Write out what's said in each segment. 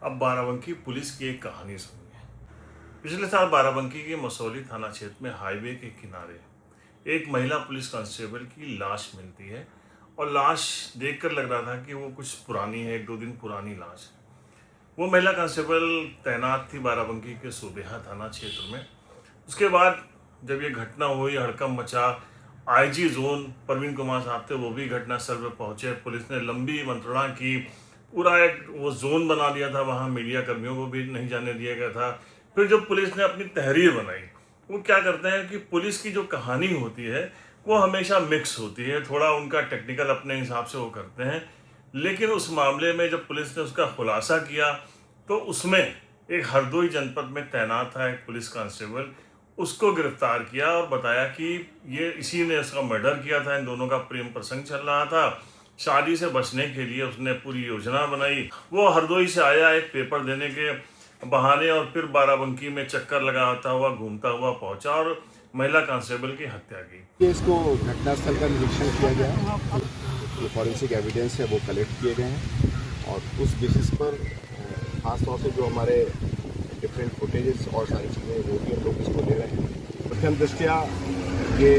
अब बाराबंकी पुलिस की एक कहानी सुनिए। पिछले साल बाराबंकी के मसौली थाना क्षेत्र में हाईवे के किनारे एक महिला पुलिस कांस्टेबल की लाश मिलती है और लाश देखकर लग रहा था कि वो कुछ पुरानी है, 1-2 दिन पुरानी लाश है। वो महिला कांस्टेबल तैनात थी बाराबंकी के सूबेहा थाना क्षेत्र में। उसके बाद जब ये घटना हुई, हड़कंप मचा। आईजी जोन प्रवीण कुमार साहब थे, वो भी घटनास्थल पर पहुंचे। पुलिस ने लंबी मंत्रणा की, पूरा एक वो जोन बना दिया था, वहाँ मीडिया कर्मियों को भी नहीं जाने दिया गया था। फिर जब पुलिस ने अपनी तहरीर बनाई, वो क्या करते हैं कि पुलिस की जो कहानी होती है वो हमेशा मिक्स होती है, थोड़ा उनका टेक्निकल अपने हिसाब से वो करते हैं। लेकिन उस मामले में जब पुलिस ने उसका खुलासा किया तो उसमें एक हरदोई जनपद में तैनात था एक पुलिस कांस्टेबल, उसको गिरफ्तार किया और बताया कि ये इसी ने उसका मर्डर किया था। इन दोनों का प्रेम प्रसंग चल रहा था। शादी से बचने के लिए उसने पूरी योजना बनाई। वो हरदोई से आया एक पेपर देने के बहाने और फिर बाराबंकी में चक्कर लगाता हुआ घूमता हुआ पहुंचा और महिला कांस्टेबल की हत्या की। इसको घटनास्थल का निरीक्षण किया गया, जो फॉरेंसिक एविडेंस है वो कलेक्ट किए गए हैं और उस बेसिस पर खासतौर से जो हमारे डिफरेंट फुटेजेस और सारी चीज़ें वो भी हम लोग इसको ले रहे हैं। प्रथम दृष्टया ये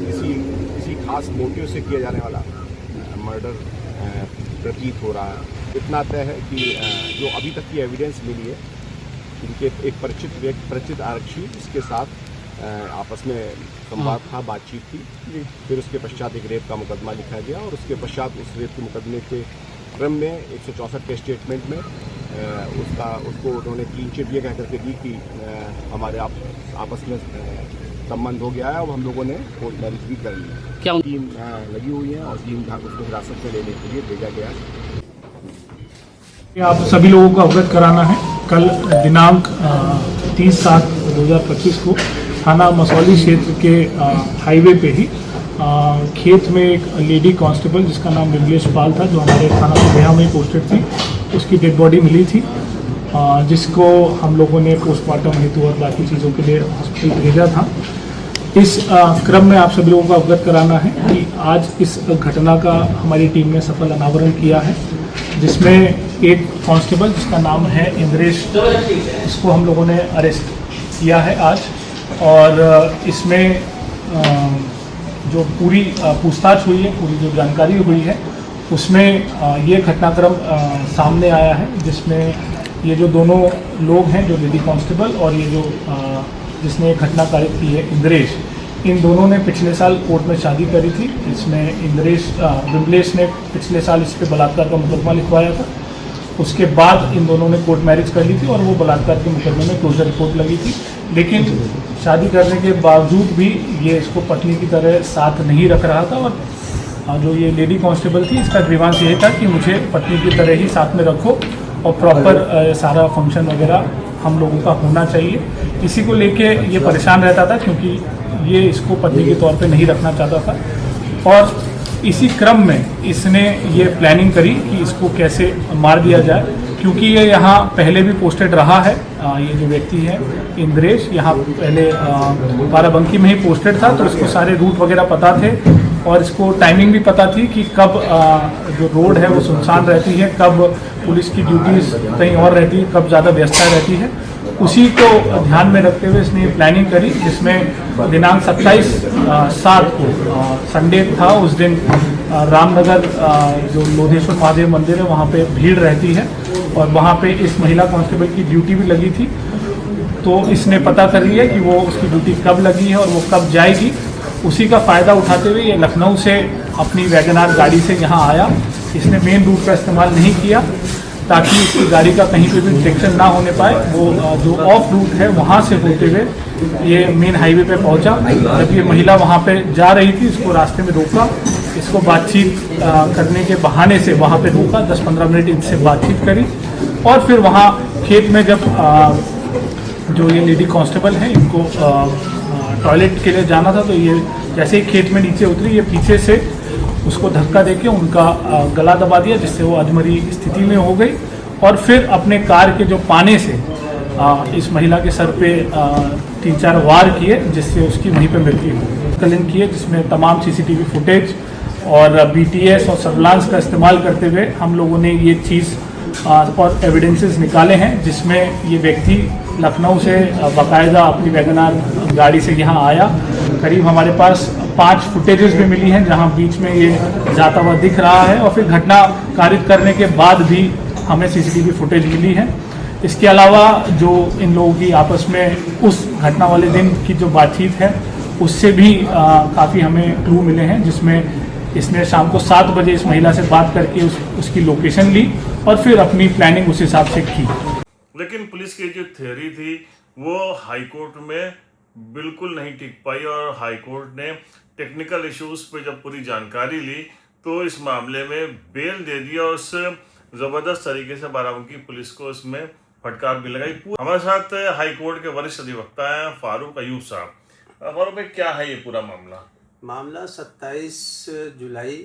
किसी खास मोटिव से किया जाने वाला मर्डर प्रतीत हो रहा है। इतना तय है कि जो अभी तक की एविडेंस मिली है, इनके एक परिचित आरक्षी इसके साथ आपस में संवाद था, बातचीत थी। फिर उसके पश्चात एक रेप का मुकदमा लिखा गया और उसके पश्चात उस रेप के मुकदमे के क्रम में 164 के स्टेटमेंट में उसको उन्होंने क्लीन चिट ये कह करके दी कि हमारे आपस में संबंध हो गया है। अब हम लोगों ने कोर्ट मैरिज भी कर ली। क्या टीम लगी हुई है और टीम का उसको हिरासत में लेने के लिए भेजा गया है। आप सभी लोगों को अवगत कराना है, कल दिनांक 30/7/2025 को थाना मसौली क्षेत्र के हाईवे पे ही खेत में एक लेडी कांस्टेबल जिसका नाम विमलेश पाल था, जो हमारे थाना सूबेहा में पोस्टेड थी, उसकी डेड बॉडी मिली थी, जिसको हम लोगों ने पोस्टमार्टम हेतु और बाकी चीज़ों के लिए हॉस्पिटल भेजा था। इस क्रम में आप सभी लोगों को अवगत कराना है कि आज इस घटना का हमारी टीम ने सफल अनावरण किया है, जिसमें एक कांस्टेबल जिसका नाम है इंद्रेश, इसको हम लोगों ने अरेस्ट किया है आज। और इसमें जो पूरी पूछताछ हुई है, पूरी जो जानकारी हुई है, उसमें ये घटनाक्रम सामने आया है, जिसमें ये जो दोनों लोग हैं, जो लेडी कांस्टेबल और ये जो जिसने घटना कारित की है इंद्रेश, इन दोनों ने पिछले साल कोर्ट में शादी करी थी। इसमें विमलेश ने पिछले साल इस पर बलात्कार का मुकदमा लिखवाया था। उसके बाद इन दोनों ने कोर्ट मैरिज कर ली थी और वो बलात्कार के मुकदमे में क्लोजर रिपोर्ट लगी थी। लेकिन शादी करने के बावजूद भी ये इसको पत्नी की तरह साथ नहीं रख रहा था और जो ये लेडी कांस्टेबल थी, इसका ग्रीवांस ये था कि मुझे पत्नी की तरह ही साथ में रखो और प्रॉपर सारा फंक्शन वगैरह हम लोगों का होना चाहिए। इसी को लेके ये परेशान रहता था, क्योंकि ये इसको पत्नी के तौर पे नहीं रखना चाहता था। और इसी क्रम में इसने ये प्लानिंग करी कि इसको कैसे मार दिया जाए, क्योंकि ये यहाँ पहले भी पोस्टेड रहा है। ये जो व्यक्ति है इंद्रेश, यहाँ पहले बाराबंकी में ही पोस्टेड था, तो इसको सारे रूट वगैरह पता थे और इसको टाइमिंग भी पता थी कि कब जो रोड है वो सुनसान रहती है, कब पुलिस की ड्यूटीज कहीं और रहती है, कब ज़्यादा व्यस्तता रहती है। उसी को ध्यान में रखते हुए इसने प्लानिंग करी, जिसमें दिनांक 27/7 को संडे था। उस दिन रामनगर जो लोधेश्वर महादेव मंदिर है वहाँ पे भीड़ रहती है और वहाँ पे इस महिला कांस्टेबल की ड्यूटी भी लगी थी। तो इसने पता कर लिया कि वो उसकी ड्यूटी कब लगी है और वो कब जाएगी। उसी का फ़ायदा उठाते हुए ये लखनऊ से अपनी वैगनार गाड़ी से यहाँ आया। इसने मेन रूट का इस्तेमाल नहीं किया ताकि इसकी गाड़ी का कहीं पे भी डिटेक्शन ना होने पाए। वो जो ऑफ रूट है वहाँ से होते हुए ये मेन हाईवे पे पहुँचा। जब ये महिला वहाँ पे जा रही थी, इसको रास्ते में रोका, इसको बातचीत करने के बहाने से वहाँ पे रोका, 10-15 मिनट इनसे बातचीत करी और फिर वहाँ खेत में जब जो ये लेडी कांस्टेबल हैं, इनको टॉयलेट के लिए जाना था, तो ये जैसे ही खेत में नीचे उतरी, ये पीछे से उसको धक्का देके उनका गला दबा दिया, जिससे वो अधमरी स्थिति में हो गई। और फिर अपने कार के जो पाने से इस महिला के सर पे 3-4 वार किए, जिससे उसकी वहीं पे मृत्यु हुई। कलिंग किए, जिसमें तमाम CCTV फुटेज और BTS और सर्विलांस का इस्तेमाल करते हुए हम लोगों ने ये चीज़ और एविडेंसेस निकाले हैं, जिसमें ये व्यक्ति लखनऊ से बाकायदा अपनी वैगनार गाड़ी से यहाँ आया। करीब हमारे पास 5 फुटेजेस भी मिली हैं जहाँ बीच में ये जाता हुआ दिख रहा है, और फिर घटना कारित करने के बाद भी हमें सीसीटीवी फुटेज मिली है। इसके अलावा जो इन लोगों की आपस में उस घटना वाले दिन की जो बातचीत है, उससे भी काफ़ी हमें क्लू मिले हैं, जिसमें इसने शाम को 7 बजे इस महिला से बात करके उसकी लोकेशन ली और फिर अपनी प्लानिंग उस हिसाब से की। लेकिन पुलिस की जो थ्योरी थी वो हाई कोर्ट में बिल्कुल नहीं टिक पाई, और हाई कोर्ट ने टेक्निकल इश्यूज पे जब पूरी जानकारी ली तो इस मामले में बेल दे दिया, और उससे ज़बरदस्त तरीके से बाराबंकी पुलिस को इसमें फटकार भी लगाई। हमारे साथ हाई कोर्ट के वरिष्ठ अधिवक्ता हैं फारूक अयूब साहब। फारूक भाई, क्या है ये पूरा मामला? 27 जुलाई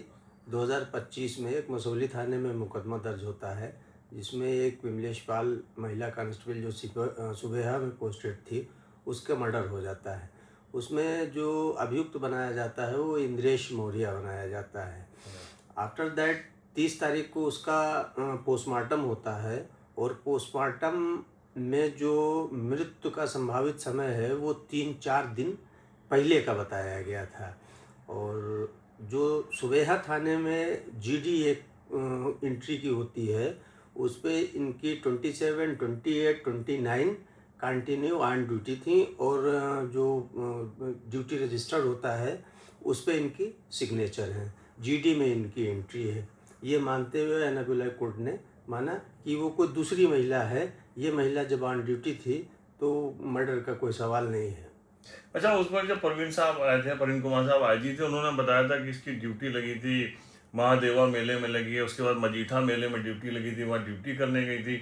2025 में एक मसौली थाने में मुकदमा दर्ज होता है, जिसमें एक विमलेश पाल महिला कांस्टेबल जो सुबेहा में पोस्टेड थी, उसका मर्डर हो जाता है। उसमें जो अभियुक्त बनाया जाता है वो इंद्रेश मौर्य बनाया जाता है। आफ्टर दैट 30 तारीख को उसका पोस्टमार्टम होता है, और पोस्टमार्टम में जो मृत्यु का संभावित समय है वो 3-4 दिन पहले का बताया गया था। और जो सुबेहा थाने में जीडी एक एंट्री की होती है, उस पर इनकी 27, 28, 29 कंटिन्यू ऑन ड्यूटी थी, और जो ड्यूटी रजिस्टर होता है उस पर इनकी सिग्नेचर है, जीडी में इनकी एंट्री है। ये मानते हुए एनाबुला कोर्ट ने माना कि वो कोई दूसरी महिला है, ये महिला जब ऑन ड्यूटी थी तो मर्डर का कोई सवाल नहीं है। अच्छा, उस पर जब प्रवीण साहब आए थे, प्रवीण कुमार साहब आए थे, उन्होंने बताया था कि इसकी ड्यूटी लगी थी महादेवा मेले में लगी है, उसके बाद मजीठा मेले में ड्यूटी लगी थी, वहाँ ड्यूटी करने गई थी।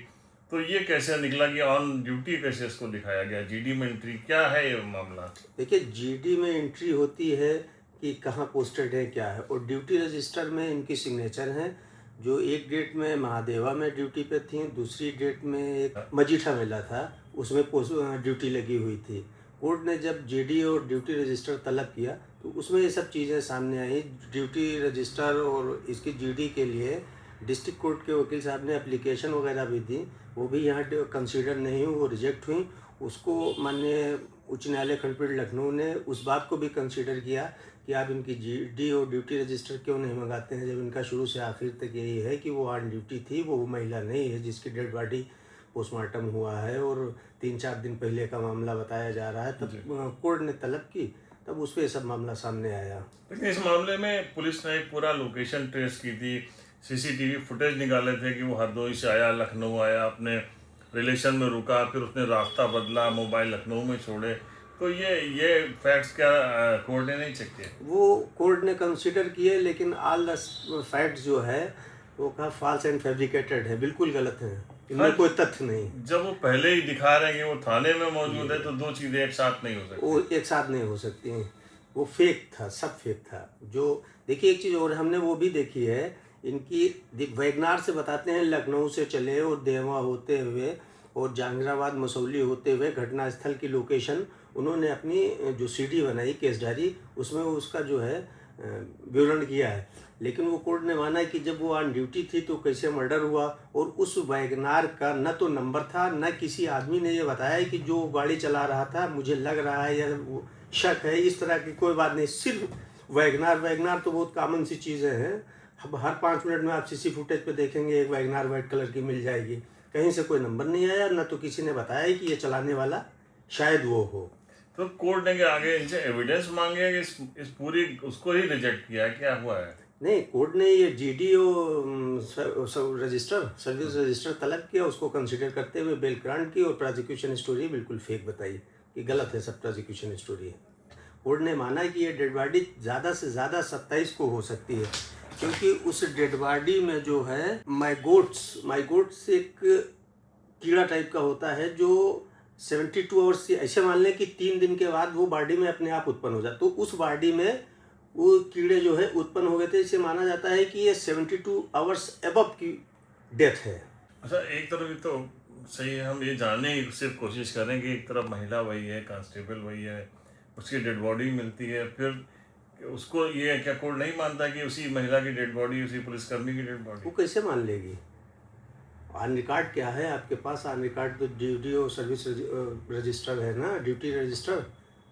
तो ये कैसे निकला कि ऑन ड्यूटी कैसे इसको दिखाया गया? जीडी में एंट्री क्या है ये मामला? देखिए, जीडी में एंट्री होती है कि कहाँ पोस्टेड है क्या है, और ड्यूटी रजिस्टर में इनकी सिग्नेचर हैं। जो एक डेट में महादेवा में ड्यूटी पे थी, दूसरी डेट में एक मजीठा मेला था, उसमें ड्यूटी लगी हुई थी। कोर्ट ने जब जीडी और ड्यूटी रजिस्टर तलब किया तो उसमें ये सब चीज़ें सामने आई। ड्यूटी रजिस्टर और इसकी जीडी के लिए डिस्ट्रिक्ट कोर्ट के वकील साहब ने एप्लीकेशन वगैरह भी दी, वो भी यहाँ कंसीडर नहीं हुई, वो रिजेक्ट हुई। उसको माननीय उच्च न्यायालय खंडपीठ लखनऊ ने उस बात को भी कंसीडर किया कि आप इनकी जीडी और ड्यूटी रजिस्टर क्यों नहीं मंगाते हैं, जब इनका शुरू से आखिर तक यही है कि वो ऑन ड्यूटी थी, वो महिला नहीं है जिसकी डेड बॉडी पोस्टमार्टम हुआ है और 3-4 दिन पहले का मामला बताया जा रहा है। तब कोर्ट ने तलब की, तब उस पर सब मामला सामने आया। लेकिन इस मामले में पुलिस ने एक पूरा लोकेशन ट्रेस की थी, सीसीटीवी फुटेज निकाले थे कि वो हरदोई से आया, लखनऊ आया, अपने रिलेशन में रुका, फिर उसने रास्ता बदला, मोबाइल लखनऊ में छोड़े। तो ये फैक्ट्स क्या कोर्ट ने नहीं चेक किए? वो कोर्ट ने कंसीडर किए, लेकिन ऑल द फैक्ट्स जो है वो कहा फॉल्स एंड फैब्रिकेटेड है, बिल्कुल गलत है, इनमें कोई तथ्य नहीं। जब वो पहले ही दिखा रहे हैं कि वो थाने में मौजूद है, तो दो चीजें एक साथ नहीं हो सकती। वो एक साथ नहीं हो सकती हैं, वो फेक था, सब फेक था। जो देखिए, एक चीज़ और हमने वो भी देखी है, इनकी वैगनार से बताते हैं लखनऊ से चले और देवा होते हुए और जहांगीराबाद मसौली होते हुए घटनास्थल की लोकेशन उन्होंने अपनी जो सीडी बनाई केस डायरी, उसमें उसका जो है विवरण किया है। लेकिन वो कोर्ट ने माना कि जब वो ऑन ड्यूटी थी तो कैसे मर्डर हुआ, और उस वैगनार का न तो नंबर था, न किसी आदमी ने ये बताया कि जो गाड़ी चला रहा था मुझे लग रहा है या वो शक है, इस तरह की कोई बात नहीं। सिर्फ वैगनार तो बहुत कॉमन सी चीज़ें हैं, अब हर 5 मिनट में आप सीसी फुटेज पे देखेंगे एक वैगनार वाइट कलर की मिल जाएगी। कहीं से कोई नंबर नहीं आया, न तो किसी ने बताया कि ये चलाने वाला शायद वो हो। तो कोर्ट ने आगे इनसे एविडेंस मांगे, इस पूरी उसको ही रिजेक्ट किया, क्या हुआ है? नहीं, कोर्ट ने ये जीडी और रजिस्टर सर्विस रजिस्टर तलब किया, उसको कंसीडर करते हुए बेल ग्रांट की, और प्रोसिक्यूशन स्टोरी बिल्कुल फेक बताई कि गलत है, सब प्रोसिक्यूशन स्टोरी है। कोर्ट ने माना कि ये डेड बॉडी ज़्यादा से ज़्यादा 27 को हो सकती है, क्योंकि उस डेड बॉडी में जो है माइगोट्स एक कीड़ा टाइप का होता है जो 72 आवर्स से, ऐसे मान लें कि 3 दिन के बाद वो बॉडी में अपने आप उत्पन्न हो जाए, तो उस बॉडी में वो कीड़े जो है उत्पन्न हो गए थे। इसे माना जाता है कि ये 72 आवर्स एबव की डेथ है। अच्छा, एक तरफ तो सही है, हम ये जानने की सिर्फ कोशिश करें कि एक तरफ महिला वही है, कांस्टेबल वही है, उसकी डेड बॉडी मिलती है, फिर उसको ये क्या कोर्ट नहीं मानता कि उसी महिला की डेड बॉडी, उसी पुलिसकर्मी की डेड बॉडी? वो कैसे मान लेगी? ऑन रिकॉर्ड क्या है आपके पास? ऑन रिकॉर्ड तो ड्यूटी और सर्विस रजिस्टर है ना, ड्यूटी रजिस्टर।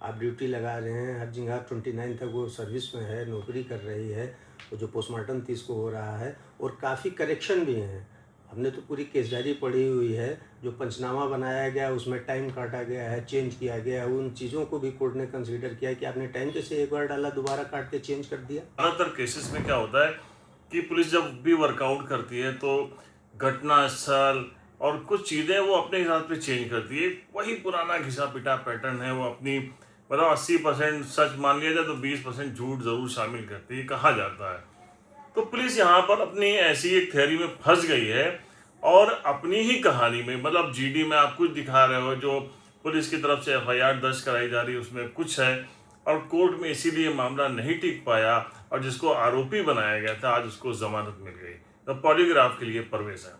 आप ड्यूटी लगा रहे हैं हर जगह, 29 तक वो सर्विस में है, नौकरी कर रही है। वो जो पोस्टमार्टम 30 को हो रहा है, और काफ़ी करेक्शन भी हैं। हमने तो पूरी केस डायरी पढ़ी हुई है, जो पंचनामा बनाया गया उसमें टाइम काटा गया है, चेंज किया गया है। उन चीज़ों को भी कोर्ट ने कंसीडर किया कि आपने टाइम कैसे एक बार डाला, दोबारा काट के चेंज कर दिया। ज़्यादातर केसेस में क्या होता है कि पुलिस जब भी वर्कआउट करती है तो घटना स्थल और कुछ चीज़ें वो अपने हिसाब से चेंज करती है। वही पुराना घिसा पिटा पैटर्न है, वो अपनी मतलब 80% सच मान लिया जाए तो 20% झूठ ज़रूर शामिल करती है, कहा जाता है। तो पुलिस यहाँ पर अपनी ऐसी एक थ्योरी में फंस गई है और अपनी ही कहानी में, मतलब जीडी में आप कुछ दिखा रहे हो, जो पुलिस की तरफ से एफआईआर दर्ज कराई जा रही है उसमें कुछ है, और कोर्ट में इसीलिए मामला नहीं टिक पाया और जिसको आरोपी बनाया गया था आज उसको जमानत मिल गई। तो पॉलीग्राफ के लिए परवेज है।